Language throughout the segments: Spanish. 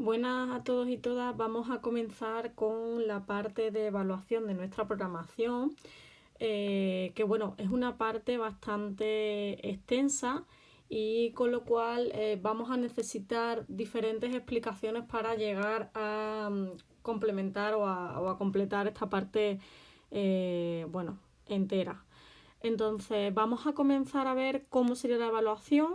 Buenas a todos y todas. Vamos a comenzar con la parte de evaluación de nuestra programación, que bueno, es una parte bastante extensa y con lo cual vamos a necesitar diferentes explicaciones para llegar a complementar o a completar esta parte, bueno, entera. Entonces, vamos a comenzar a ver cómo sería la evaluación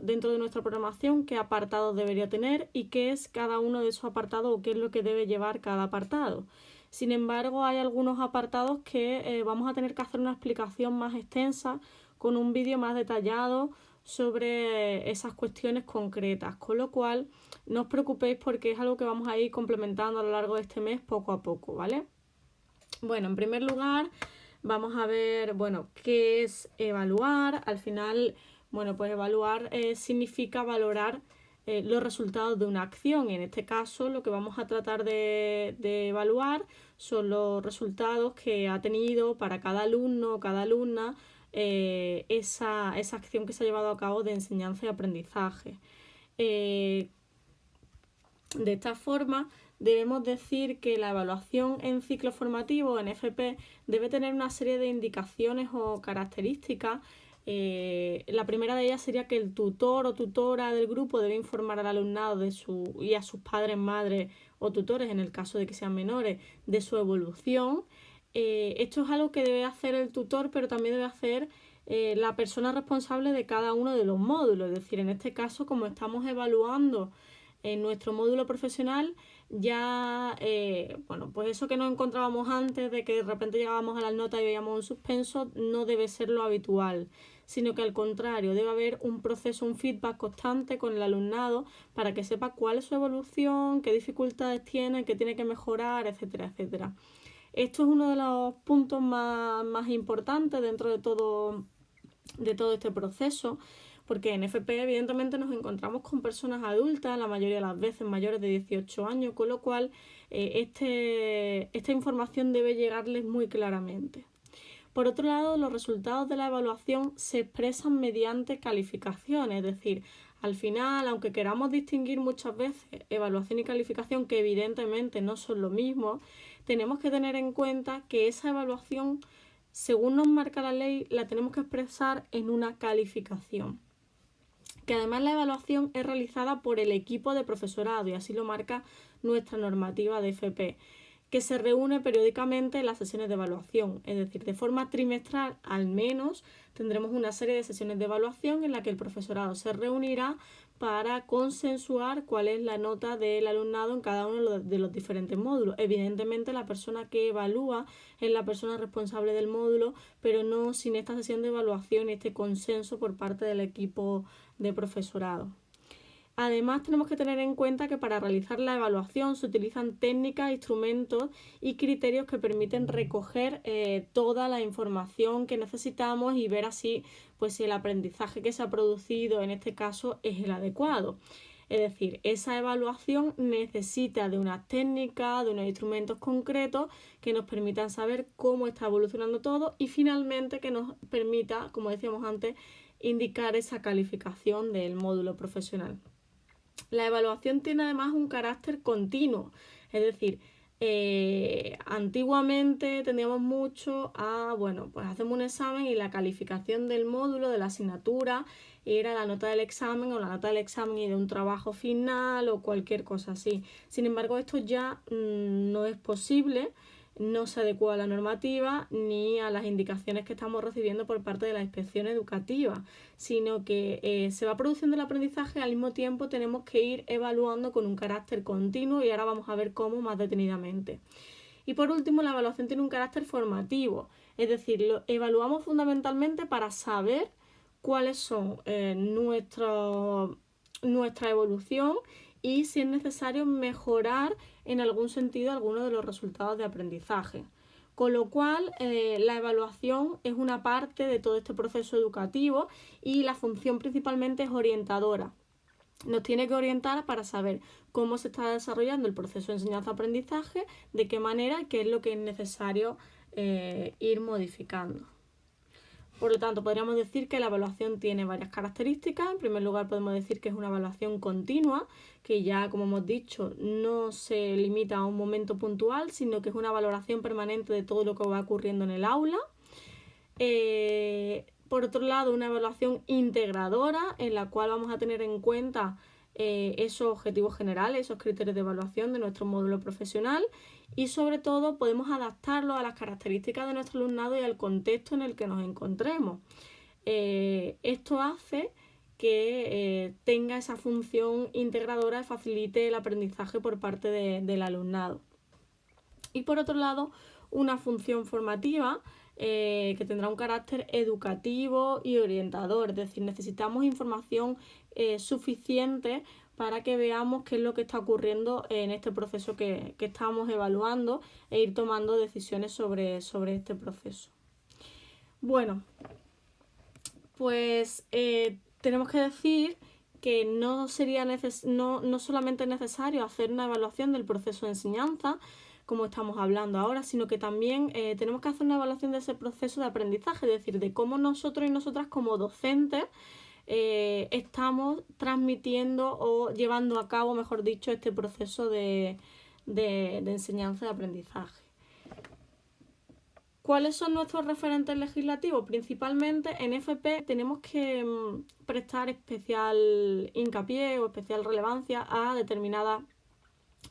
dentro de nuestra programación, qué apartados debería tener y qué es cada uno de esos apartados o qué es lo que debe llevar cada apartado. Sin embargo, hay algunos apartados que vamos a tener que hacer una explicación más extensa con un vídeo más detallado sobre esas cuestiones concretas, con lo cual no os preocupéis porque es algo que vamos a ir complementando a lo largo de este mes poco a poco, ¿vale? Bueno, en primer lugar, vamos a ver, bueno, qué es evaluar. Al final, bueno, pues evaluar significa valorar los resultados de una acción. Y en este caso, lo que vamos a tratar de evaluar son los resultados que ha tenido para cada alumno o cada alumna esa acción que se ha llevado a cabo de enseñanza y aprendizaje. De esta forma, debemos decir que la evaluación en ciclo formativo, en FP, debe tener una serie de indicaciones o características. La primera de ellas sería que el tutor o tutora del grupo debe informar al alumnado y a sus padres, madres o tutores, en el caso de que sean menores, de su evolución. Esto es algo que debe hacer el tutor, pero también debe hacer la persona responsable de cada uno de los módulos. Es decir, en este caso, como estamos evaluando en nuestro módulo profesional, ya, bueno, pues eso que nos encontrábamos antes de que de repente llegábamos a las notas y veíamos un suspenso, no debe ser lo habitual, sino que al contrario, debe haber un proceso, un feedback constante con el alumnado para que sepa cuál es su evolución, qué dificultades tiene, qué tiene que mejorar, etcétera, etcétera. Esto es uno de los puntos más importantes dentro de todo este proceso, porque en FP evidentemente nos encontramos con personas adultas, la mayoría de las veces mayores de 18 años, con lo cual esta información debe llegarles muy claramente. Por otro lado, los resultados de la evaluación se expresan mediante calificaciones, es decir, al final, aunque queramos distinguir muchas veces evaluación y calificación, que evidentemente no son lo mismo, tenemos que tener en cuenta que esa evaluación, según nos marca la ley, la tenemos que expresar en una calificación. Que además la evaluación es realizada por el equipo de profesorado y así lo marca nuestra normativa de FP, que se reúne periódicamente en las sesiones de evaluación, es decir, de forma trimestral al menos tendremos una serie de sesiones de evaluación en la que el profesorado se reunirá para consensuar cuál es la nota del alumnado en cada uno de los diferentes módulos. Evidentemente la persona que evalúa es la persona responsable del módulo, pero no sin esta sesión de evaluación y este consenso por parte del equipo de profesorado. Además, tenemos que tener en cuenta que para realizar la evaluación se utilizan técnicas, instrumentos y criterios que permiten recoger toda la información que necesitamos y ver así pues, si el aprendizaje que se ha producido en este caso es el adecuado. Es decir, esa evaluación necesita de unas técnicas, de unos instrumentos concretos que nos permitan saber cómo está evolucionando todo y finalmente que nos permita, como decíamos antes, indicar esa calificación del módulo profesional. La evaluación tiene además un carácter continuo, es decir, antiguamente teníamos mucho bueno, pues hacemos un examen y la calificación del módulo, de la asignatura, era la nota del examen o la nota del examen y de un trabajo final o cualquier cosa así. Sin embargo, esto ya no es posible, no se adecua a la normativa ni a las indicaciones que estamos recibiendo por parte de la inspección educativa, sino que se va produciendo el aprendizaje y al mismo tiempo tenemos que ir evaluando con un carácter continuo y ahora vamos a ver cómo más detenidamente. Y por último, la evaluación tiene un carácter formativo, es decir, lo evaluamos fundamentalmente para saber cuáles son nuestra evolución y si es necesario mejorar en algún sentido alguno de los resultados de aprendizaje. Con lo cual, la evaluación es una parte de todo este proceso educativo y la función principalmente es orientadora. Nos tiene que orientar para saber cómo se está desarrollando el proceso de enseñanza-aprendizaje, de qué manera y qué es lo que es necesario ir modificando. Por lo tanto, podríamos decir que la evaluación tiene varias características. En primer lugar, podemos decir que es una evaluación continua, que ya, como hemos dicho, no se limita a un momento puntual, sino que es una valoración permanente de todo lo que va ocurriendo en el aula. Por otro lado, una evaluación integradora en la cual vamos a tener en cuenta esos objetivos generales, esos criterios de evaluación de nuestro módulo profesional y sobre todo podemos adaptarlo a las características de nuestro alumnado y al contexto en el que nos encontremos. Esto hace que tenga esa función integradora y facilite el aprendizaje por parte del alumnado. Y por otro lado, una función formativa que tendrá un carácter educativo y orientador, es decir, necesitamos información suficiente para que veamos qué es lo que está ocurriendo en este proceso que estamos evaluando e ir tomando decisiones sobre este proceso. Bueno, pues tenemos que decir que no solamente es necesario hacer una evaluación del proceso de enseñanza, como estamos hablando ahora, sino que también tenemos que hacer una evaluación de ese proceso de aprendizaje, es decir, de cómo nosotros y nosotras como docentes estamos transmitiendo o llevando a cabo, mejor dicho, este proceso de enseñanza y aprendizaje. ¿Cuáles son nuestros referentes legislativos? Principalmente en FP tenemos que prestar especial hincapié o especial relevancia a determinadas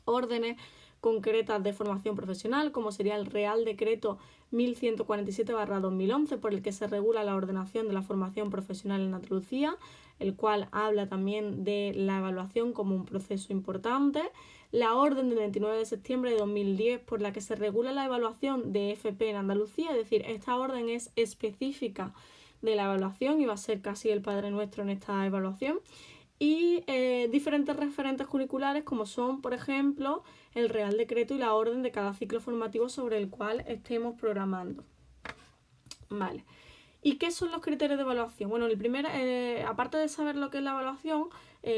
órdenes concretas de formación profesional, como sería el Real Decreto 1147/2011, por el que se regula la ordenación de la formación profesional en Andalucía, el cual habla también de la evaluación como un proceso importante. La orden del 29 de septiembre de 2010, por la que se regula la evaluación de FP en Andalucía, es decir, esta orden es específica de la evaluación y va a ser casi el Padre Nuestro en esta evaluación. Y diferentes referentes curriculares como son, por ejemplo, el Real Decreto y la orden de cada ciclo formativo sobre el cual estemos programando. Vale. ¿Y qué son los criterios de evaluación? Bueno, el primer, aparte de saber lo que es la evaluación,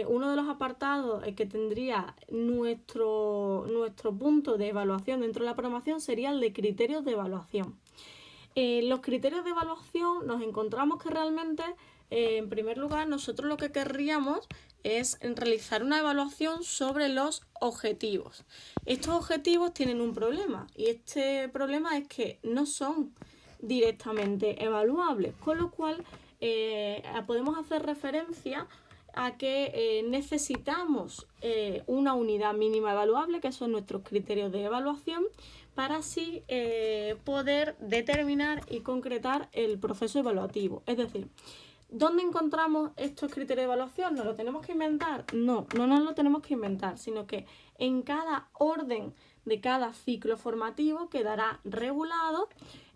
uno de los apartados que tendría nuestro punto de evaluación dentro de la programación sería el de criterios de evaluación. Los criterios de evaluación nos encontramos que realmente, en primer lugar, nosotros lo que querríamos es realizar una evaluación sobre los objetivos. Estos objetivos tienen un problema y este problema es que no son directamente evaluables, con lo cual podemos hacer referencia a que necesitamos una unidad mínima evaluable, que son nuestros criterios de evaluación, para así poder determinar y concretar el proceso evaluativo. Es decir, ¿dónde encontramos estos criterios de evaluación? ¿Nos lo tenemos que inventar? No nos lo tenemos que inventar, sino que en cada orden de cada ciclo formativo quedará regulado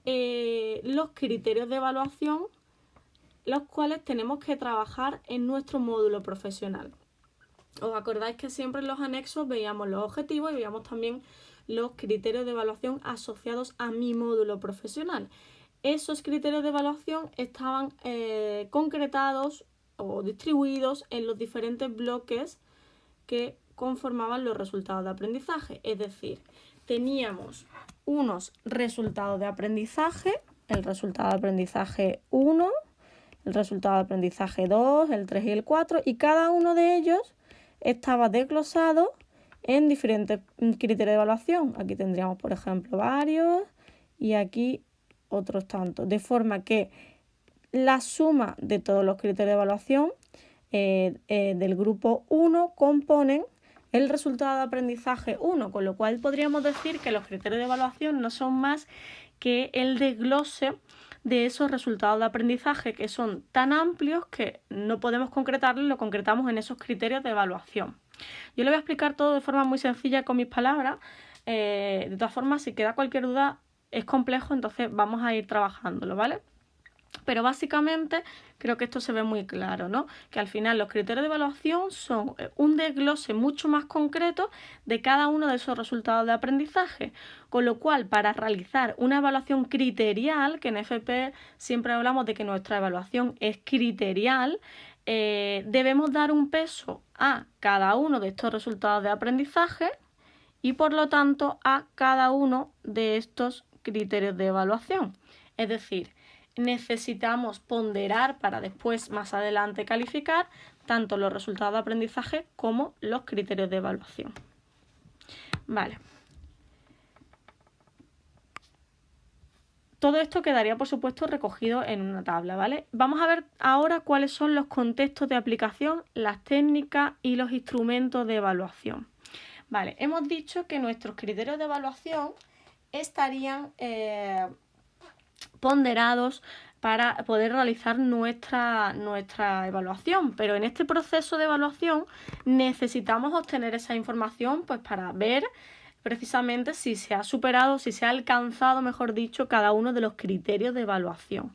los criterios de evaluación, los cuales tenemos que trabajar en nuestro módulo profesional. ¿Os acordáis que siempre en los anexos veíamos los objetivos y veíamos también los criterios de evaluación asociados a mi módulo profesional? Esos criterios de evaluación estaban concretados o distribuidos en los diferentes bloques que conformaban los resultados de aprendizaje. Es decir, teníamos unos resultados de aprendizaje, el resultado de aprendizaje 1, el resultado de aprendizaje 2, el 3 y el 4, y cada uno de ellos estaba desglosado en diferentes criterios de evaluación. Aquí tendríamos, por ejemplo, varios y aquí otros tantos, de forma que la suma de todos los criterios de evaluación del grupo 1 componen el resultado de aprendizaje 1, con lo cual podríamos decir que los criterios de evaluación no son más que el desglose de esos resultados de aprendizaje que son tan amplios que no podemos concretarlos y lo concretamos en esos criterios de evaluación. Yo lo voy a explicar todo de forma muy sencilla con mis palabras. De todas formas, si queda cualquier duda, es complejo, entonces vamos a ir trabajándolo, ¿vale? Pero básicamente creo que esto se ve muy claro, ¿no? Que al final los criterios de evaluación son un desglose mucho más concreto de cada uno de esos resultados de aprendizaje, con lo cual para realizar una evaluación criterial, que en FP siempre hablamos de que nuestra evaluación es criterial, debemos dar un peso a cada uno de estos resultados de aprendizaje y por lo tanto a cada uno de estos criterios de evaluación. Es decir, necesitamos ponderar para después, más adelante, calificar tanto los resultados de aprendizaje como los criterios de evaluación. Vale. Todo esto quedaría, por supuesto, recogido en una tabla, ¿vale? Vamos a ver ahora cuáles son los contextos de aplicación, las técnicas y los instrumentos de evaluación. Vale, hemos dicho que nuestros criterios de evaluación estarían ponderados para poder realizar nuestra evaluación, pero en este proceso de evaluación necesitamos obtener esa información pues para ver precisamente si se ha superado, si se ha alcanzado, mejor dicho, cada uno de los criterios de evaluación.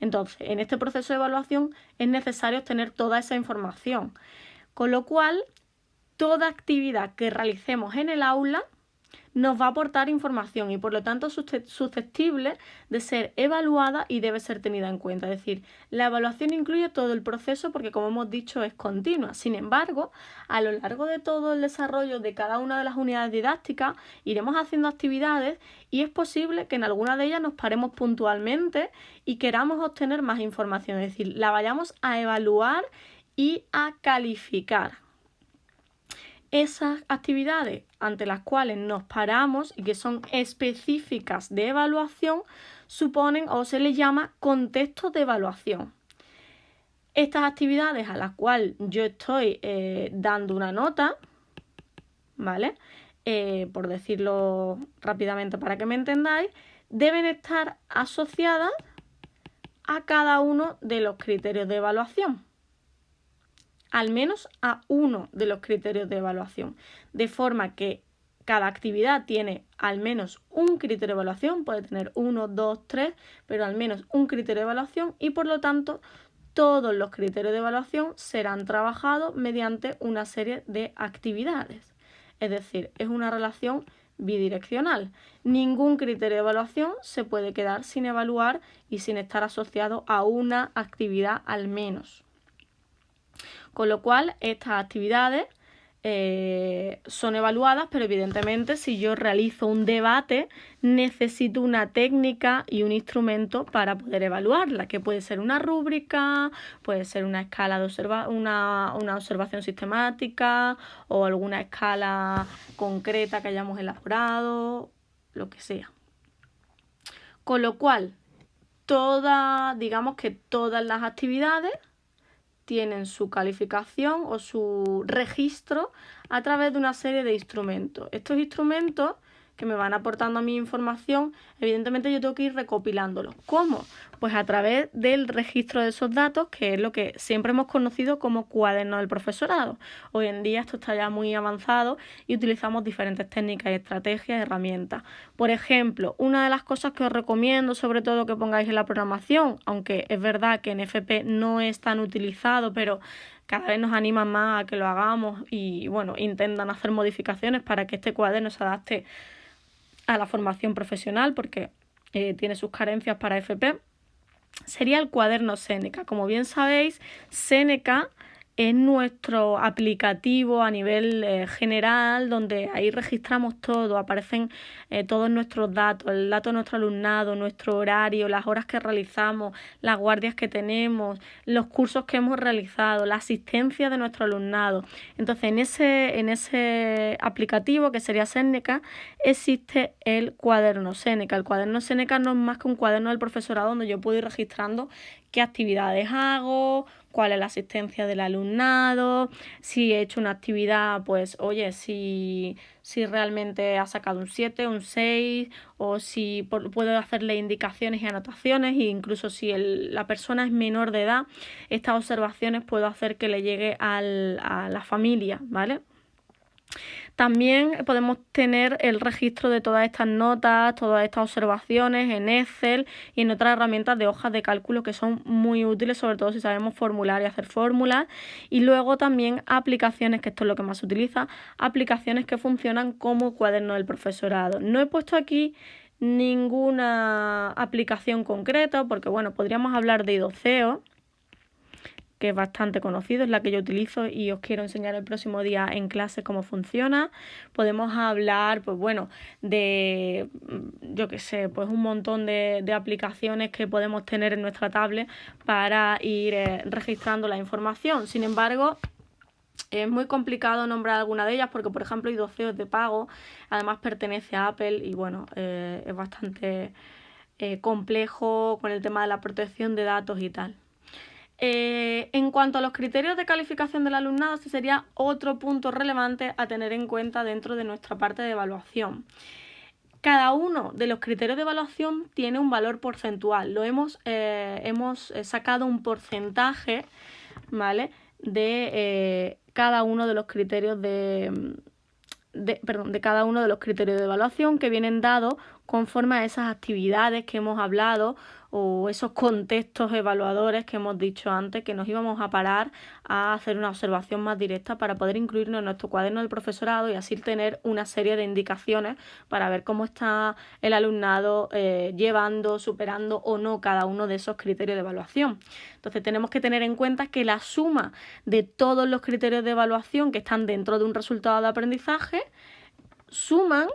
Entonces, en este proceso de evaluación es necesario obtener toda esa información, con lo cual toda actividad que realicemos en el aula nos va a aportar información y por lo tanto es susceptible de ser evaluada y debe ser tenida en cuenta. Es decir, la evaluación incluye todo el proceso porque, como hemos dicho, es continua. Sin embargo, a lo largo de todo el desarrollo de cada una de las unidades didácticas iremos haciendo actividades y es posible que en alguna de ellas nos paremos puntualmente y queramos obtener más información. Es decir, la vayamos a evaluar y a calificar. Esas actividades ante las cuales nos paramos y que son específicas de evaluación suponen o se les llama contextos de evaluación. Estas actividades a las cuales yo estoy dando una nota, ¿vale? Por decirlo rápidamente para que me entendáis, deben estar asociadas a cada uno de los criterios de evaluación. Al menos a uno de los criterios de evaluación, de forma que cada actividad tiene al menos un criterio de evaluación, puede tener 1, 2, 3, pero al menos un criterio de evaluación y por lo tanto todos los criterios de evaluación serán trabajados mediante una serie de actividades. Es decir, es una relación bidireccional. Ningún criterio de evaluación se puede quedar sin evaluar y sin estar asociado a una actividad al menos. Con lo cual, estas actividades son evaluadas, pero evidentemente si yo realizo un debate, necesito una técnica y un instrumento para poder evaluarla, que puede ser una rúbrica, puede ser una escala de una observación sistemática o alguna escala concreta que hayamos elaborado, lo que sea. Con lo cual, digamos que todas las actividades tienen su calificación o su registro a través de una serie de instrumentos. Estos instrumentos que me van aportando a mi información, evidentemente yo tengo que ir recopilándolos. ¿Cómo? Pues a través del registro de esos datos, que es lo que siempre hemos conocido como cuaderno del profesorado. Hoy en día esto está ya muy avanzado y utilizamos diferentes técnicas y estrategias y herramientas. Por ejemplo, una de las cosas que os recomiendo, sobre todo que pongáis en la programación, aunque es verdad que en FP no es tan utilizado, pero cada vez nos animan más a que lo hagamos y bueno, intentan hacer modificaciones para que este cuaderno se adapte a la formación profesional porque tiene sus carencias para FP, sería el cuaderno Seneca. Como bien sabéis, Seneca es nuestro aplicativo a nivel general, donde ahí registramos todo, aparecen todos nuestros datos, el dato de nuestro alumnado, nuestro horario, las horas que realizamos, las guardias que tenemos, los cursos que hemos realizado, la asistencia de nuestro alumnado. Entonces, en ese aplicativo, que sería Seneca, existe el cuaderno Seneca. El cuaderno Seneca no es más que un cuaderno del profesorado donde yo puedo ir registrando qué actividades hago, cuál es la asistencia del alumnado, si he hecho una actividad, pues oye, si realmente ha sacado un 7, un 6, o si puedo hacerle indicaciones y anotaciones, e incluso si la persona es menor de edad, estas observaciones puedo hacer que le llegue a la familia, ¿vale? También podemos tener el registro de todas estas notas, todas estas observaciones en Excel y en otras herramientas de hojas de cálculo que son muy útiles, sobre todo si sabemos formular y hacer fórmulas. Y luego también aplicaciones, que esto es lo que más se utiliza, aplicaciones que funcionan como cuaderno del profesorado. No he puesto aquí ninguna aplicación concreta porque, bueno, podríamos hablar de Idoceo, que es bastante conocido, es la que yo utilizo y os quiero enseñar el próximo día en clase cómo funciona. Podemos hablar, pues bueno, de, yo qué sé, pues un montón de aplicaciones que podemos tener en nuestra tablet para ir registrando la información. Sin embargo, es muy complicado nombrar alguna de ellas porque, por ejemplo, i2co es de pago, además pertenece a Apple y bueno, es bastante complejo con el tema de la protección de datos y tal. En cuanto a los criterios de calificación del alumnado, este sería otro punto relevante a tener en cuenta dentro de nuestra parte de evaluación. Cada uno de los criterios de evaluación tiene un valor porcentual. Hemos sacado un porcentaje, ¿vale?, de cada uno de los criterios de cada uno de los criterios de evaluación que vienen dados conforme a esas actividades que hemos hablado o esos contextos evaluadores que hemos dicho antes, que nos íbamos a parar a hacer una observación más directa para poder incluirnos en nuestro cuaderno del profesorado y así tener una serie de indicaciones para ver cómo está el alumnado llevando, superando o no cada uno de esos criterios de evaluación. Entonces tenemos que tener en cuenta que la suma de todos los criterios de evaluación que están dentro de un resultado de aprendizaje suman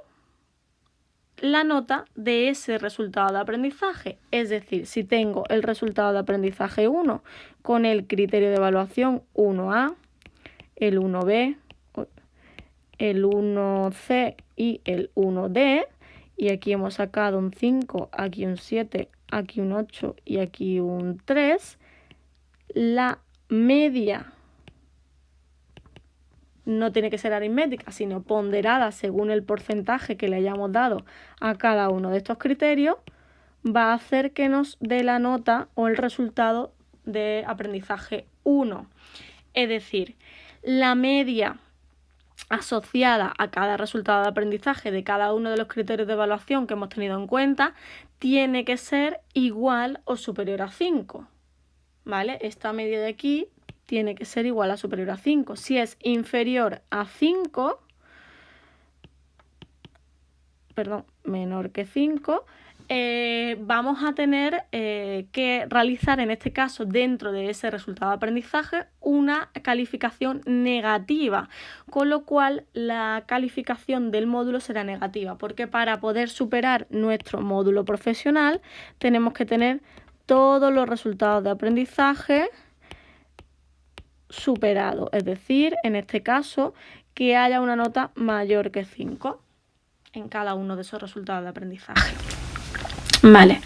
la nota de ese resultado de aprendizaje. Es decir, si tengo el resultado de aprendizaje 1 con el criterio de evaluación 1A, el 1B, el 1C y el 1D, y aquí hemos sacado un 5, aquí un 7, aquí un 8 y aquí un 3, la media no tiene que ser aritmética, sino ponderada según el porcentaje que le hayamos dado a cada uno de estos criterios, va a hacer que nos dé la nota o el resultado de aprendizaje 1. Es decir, la media asociada a cada resultado de aprendizaje de cada uno de los criterios de evaluación que hemos tenido en cuenta tiene que ser igual o superior a 5. ¿Vale? Esta media de aquí tiene que ser igual a superior a 5. Si es inferior a 5, menor que 5, vamos a tener que realizar, en este caso, dentro de ese resultado de aprendizaje, una calificación negativa, con lo cual la calificación del módulo será negativa, porque para poder superar nuestro módulo profesional tenemos que tener todos los resultados de aprendizaje superado, es decir, en este caso, que haya una nota mayor que 5 en cada uno de esos resultados de aprendizaje. Vale,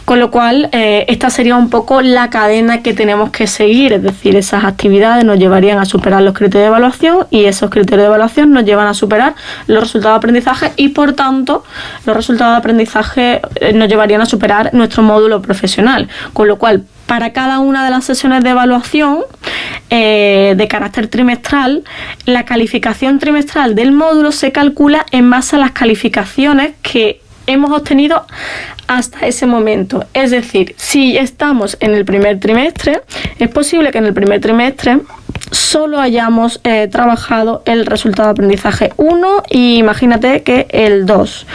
con lo cual esta sería un poco la cadena que tenemos que seguir, es decir, esas actividades nos llevarían a superar los criterios de evaluación y esos criterios de evaluación nos llevan a superar los resultados de aprendizaje y por tanto los resultados de aprendizaje nos llevarían a superar nuestro módulo profesional, con lo cual para cada una de las sesiones de evaluación de carácter trimestral, la calificación trimestral del módulo se calcula en base a las calificaciones que hemos obtenido hasta ese momento. Es decir, si estamos en el primer trimestre, es posible que en el primer trimestre solo hayamos trabajado el resultado de aprendizaje 1 y imagínate que el 2.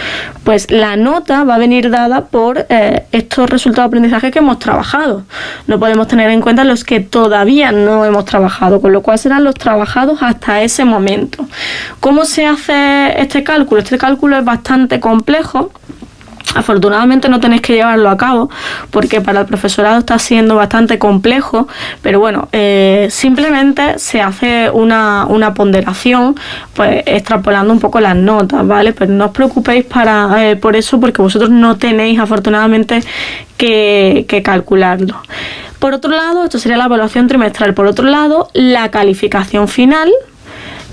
Pues la nota va a venir dada por estos resultados de aprendizaje que hemos trabajado. No podemos tener en cuenta los que todavía no hemos trabajado, con lo cual serán los trabajados hasta ese momento. ¿Cómo se hace este cálculo? Este cálculo es bastante complejo. Afortunadamente no tenéis que llevarlo a cabo porque para el profesorado está siendo bastante complejo, pero bueno, simplemente se hace una ponderación, pues extrapolando un poco las notas, ¿vale? Pero no os preocupéis por eso porque vosotros no tenéis afortunadamente que calcularlo. Por otro lado, esto sería la evaluación trimestral. Por otro lado, la calificación final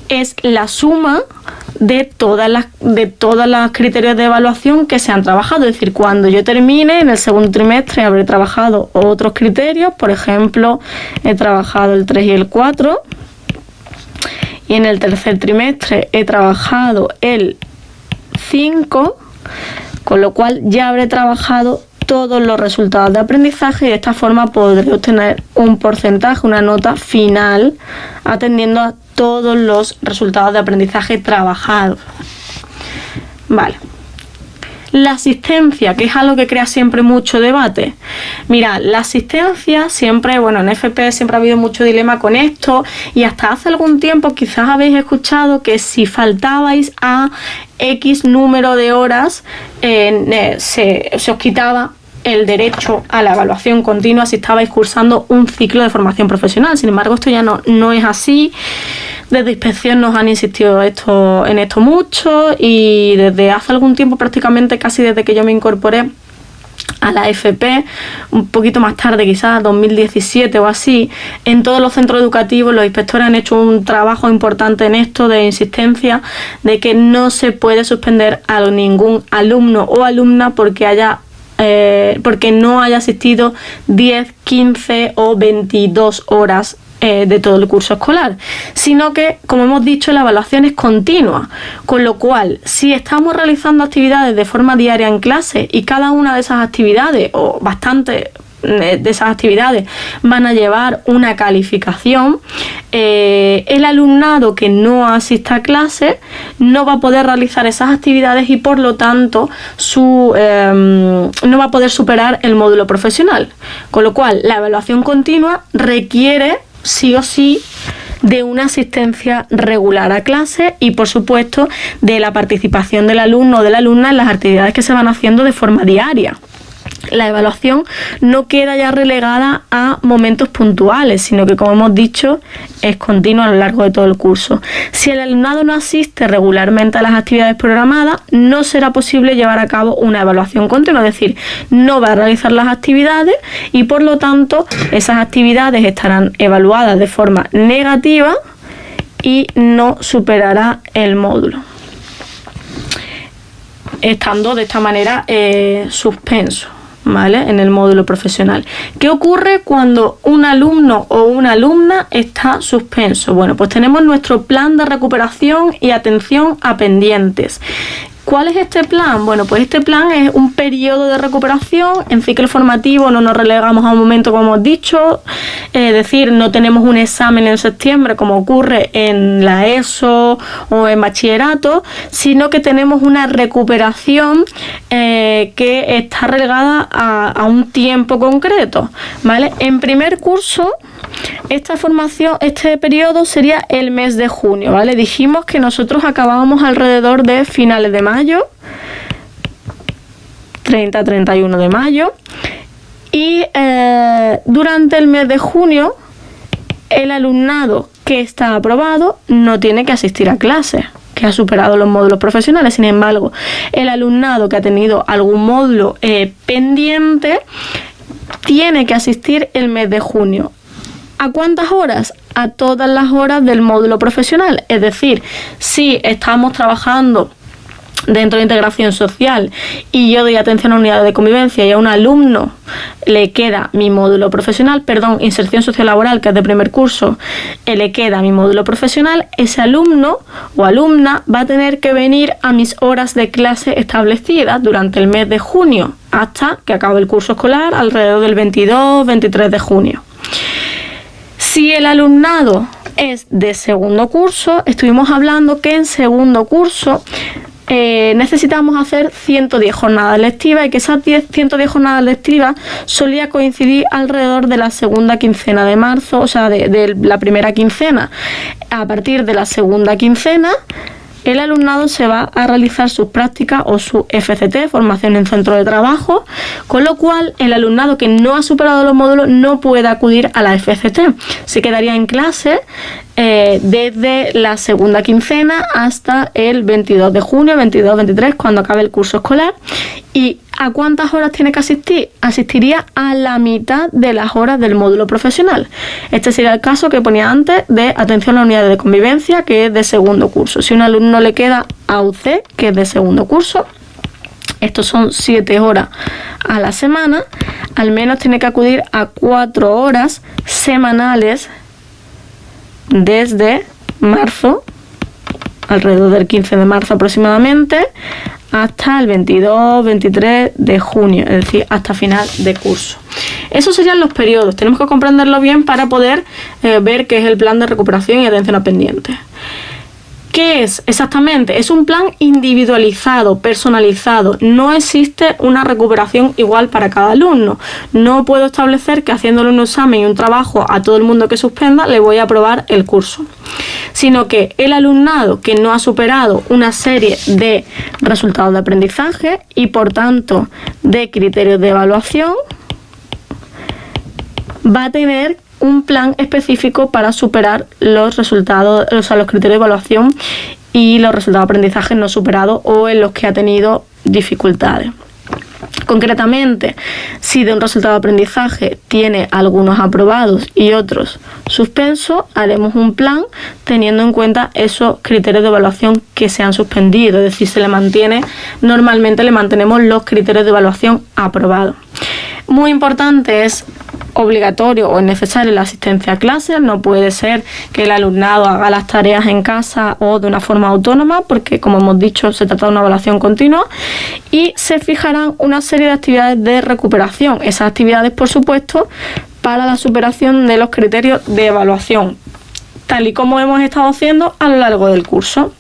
es la suma de todas las criterios de evaluación que se han trabajado. Es decir, cuando yo termine en el segundo trimestre habré trabajado otros criterios, por ejemplo, he trabajado el 3 y el 4, y en el tercer trimestre he trabajado el 5, con lo cual ya habré trabajado todos los resultados de aprendizaje y de esta forma podré obtener un porcentaje, una nota final, atendiendo a todos los resultados de aprendizaje trabajados. Vale. la asistencia, que es algo que crea siempre mucho debate. Mira, la asistencia siempre, bueno, en FP siempre ha habido mucho dilema con esto, y hasta hace algún tiempo quizás habéis escuchado que si faltabais a X número de horas, se os quitaba el derecho a la evaluación continua si estabais cursando un ciclo de formación profesional. Sin embargo, esto ya no es así. Desde Inspección nos han insistido en esto mucho, y desde hace algún tiempo, prácticamente casi desde que yo me incorporé a la FP, un poquito más tarde, quizás 2017 o así, en todos los centros educativos los inspectores han hecho un trabajo importante en esto de insistencia de que no se puede suspender a ningún alumno o alumna porque no haya asistido 10, 15 o 22 horas de todo el curso escolar, sino que, como hemos dicho, la evaluación es continua, con lo cual, si estamos realizando actividades de forma diaria en clase y cada una de esas actividades, o bastante de esas actividades, van a llevar una calificación, el alumnado que no asista a clase no va a poder realizar esas actividades y por lo tanto no va a poder superar el módulo profesional, con lo cual la evaluación continua requiere sí o sí de una asistencia regular a clase y, por supuesto, de la participación del alumno o de la alumna en las actividades que se van haciendo de forma diaria. La evaluación no queda ya relegada a momentos puntuales, sino que, como hemos dicho, es continua a lo largo de todo el curso. Si el alumnado no asiste regularmente a las actividades programadas, no será posible llevar a cabo una evaluación continua, es decir, no va a realizar las actividades y, por lo tanto, esas actividades estarán evaluadas de forma negativa y no superará el módulo, estando de esta manera suspenso, ¿vale?, en el módulo profesional. ¿Qué ocurre cuando un alumno o una alumna está suspenso? Bueno, pues tenemos nuestro plan de recuperación y atención a pendientes. ¿Cuál es este plan? Bueno, pues este plan es un periodo de recuperación. En ciclo formativo no nos relegamos a un momento, como hemos dicho, es decir, no tenemos un examen en septiembre como ocurre en la ESO o en bachillerato, sino que tenemos una recuperación que está relegada a un tiempo concreto, ¿vale? En primer curso, esta formación, este periodo sería el mes de junio, ¿vale? Dijimos que nosotros acabábamos alrededor de finales de mayo, 30-31 de mayo, y durante el mes de junio el alumnado que está aprobado no tiene que asistir a clases, que ha superado los módulos profesionales. Sin embargo, el alumnado que ha tenido algún módulo pendiente tiene que asistir el mes de junio. ¿A cuántas horas? A todas las horas del módulo profesional. Es decir, si estamos trabajando dentro de integración social y yo doy atención a unidades de convivencia y a un alumno le queda mi módulo profesional, inserción sociolaboral, que es de primer curso, le queda mi módulo profesional, ese alumno o alumna va a tener que venir a mis horas de clase establecidas durante el mes de junio hasta que acabe el curso escolar, alrededor del 22-23 de junio. Si el alumnado es de segundo curso, estuvimos hablando que en segundo curso necesitamos hacer 110 jornadas lectivas y que esas 110 jornadas lectivas solía coincidir alrededor de la segunda quincena de marzo, o sea, de la primera quincena. A partir de la segunda quincena, el alumnado se va a realizar sus prácticas o su FCT, formación en centro de trabajo, con lo cual el alumnado que no ha superado los módulos no puede acudir a la FCT. Se quedaría en clase desde la segunda quincena hasta el 22 de junio, 22-23, cuando acabe el curso escolar. ¿Y a cuántas horas tiene que asistir? Asistiría a la mitad de las horas del módulo profesional. Este sería el caso que ponía antes de atención a la unidad de convivencia, que es de segundo curso. Si a un alumno le queda AUC, que es de segundo curso, estos son 7 horas a la semana, al menos tiene que acudir a 4 horas semanales desde marzo, alrededor del 15 de marzo aproximadamente, hasta el 22-23 de junio, es decir, hasta final de curso. Esos serían los periodos. Tenemos que comprenderlo bien para poder ver qué es el plan de recuperación y atención a pendientes. ¿Qué es exactamente? Es un plan individualizado, personalizado. No existe una recuperación igual para cada alumno. No puedo establecer que haciéndole un examen y un trabajo a todo el mundo que suspenda le voy a aprobar el curso, sino que el alumnado que no ha superado una serie de resultados de aprendizaje y por tanto de criterios de evaluación va a tener un plan específico para superar los resultados, o sea, los criterios de evaluación y los resultados de aprendizaje no superados o en los que ha tenido dificultades. Concretamente, si de un resultado de aprendizaje tiene algunos aprobados y otros suspensos, haremos un plan teniendo en cuenta esos criterios de evaluación que se han suspendido, es decir, normalmente le mantenemos los criterios de evaluación aprobados. Muy importante, es obligatorio o es necesario la asistencia a clases. No puede ser que el alumnado haga las tareas en casa o de una forma autónoma, porque como hemos dicho se trata de una evaluación continua, y se fijarán una serie de actividades de recuperación. Esas actividades, por supuesto, para la superación de los criterios de evaluación, tal y como hemos estado haciendo a lo largo del curso.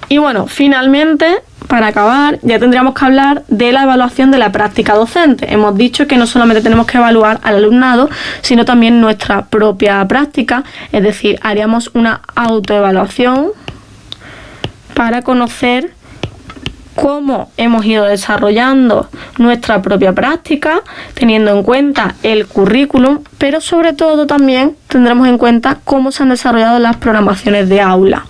Y bueno, finalmente, para acabar, ya tendríamos que hablar de la evaluación de la práctica docente. Hemos dicho que no solamente tenemos que evaluar al alumnado, sino también nuestra propia práctica, es decir, haríamos una autoevaluación para conocer cómo hemos ido desarrollando nuestra propia práctica, teniendo en cuenta el currículum, pero sobre todo también tendremos en cuenta cómo se han desarrollado las programaciones de aula.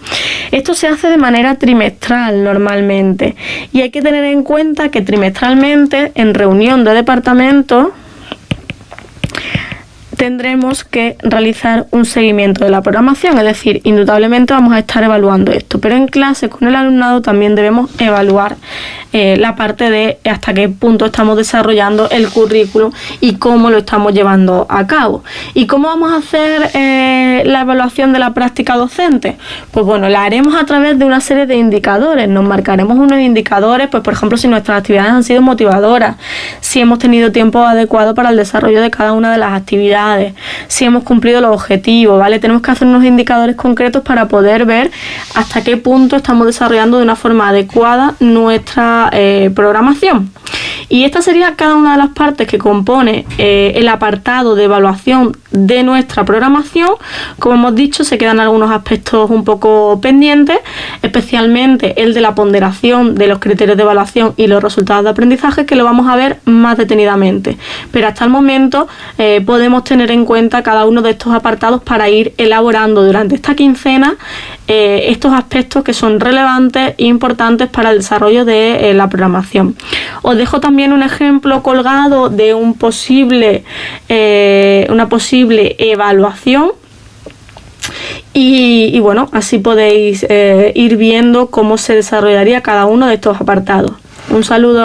Esto se hace de manera trimestral normalmente y hay que tener en cuenta que trimestralmente en reunión de departamento tendremos que realizar un seguimiento de la programación, es decir, indudablemente vamos a estar evaluando esto, pero en clase con el alumnado también debemos evaluar la parte de hasta qué punto estamos desarrollando el currículum y cómo lo estamos llevando a cabo. ¿Y cómo vamos a hacer la evaluación de la práctica docente? Pues bueno, la haremos a través de una serie de indicadores. Nos marcaremos unos indicadores, pues por ejemplo, si nuestras actividades han sido motivadoras, si hemos tenido tiempo adecuado para el desarrollo de cada una de las actividades, si hemos cumplido los objetivos, ¿vale? Tenemos que hacer unos indicadores concretos para poder ver hasta qué punto estamos desarrollando de una forma adecuada nuestra programación. Y esta sería cada una de las partes que compone el apartado de evaluación de nuestra programación. Como hemos dicho, se quedan algunos aspectos un poco pendientes, especialmente el de la ponderación de los criterios de evaluación y los resultados de aprendizaje, que lo vamos a ver más detenidamente. Pero hasta el momento podemos tener en cuenta cada uno de estos apartados para ir elaborando durante esta quincena estos aspectos que son relevantes e importantes para el desarrollo de la programación. Os dejo también un ejemplo colgado de una posible evaluación y bueno, así podéis ir viendo cómo se desarrollaría cada uno de estos apartados. Un saludo.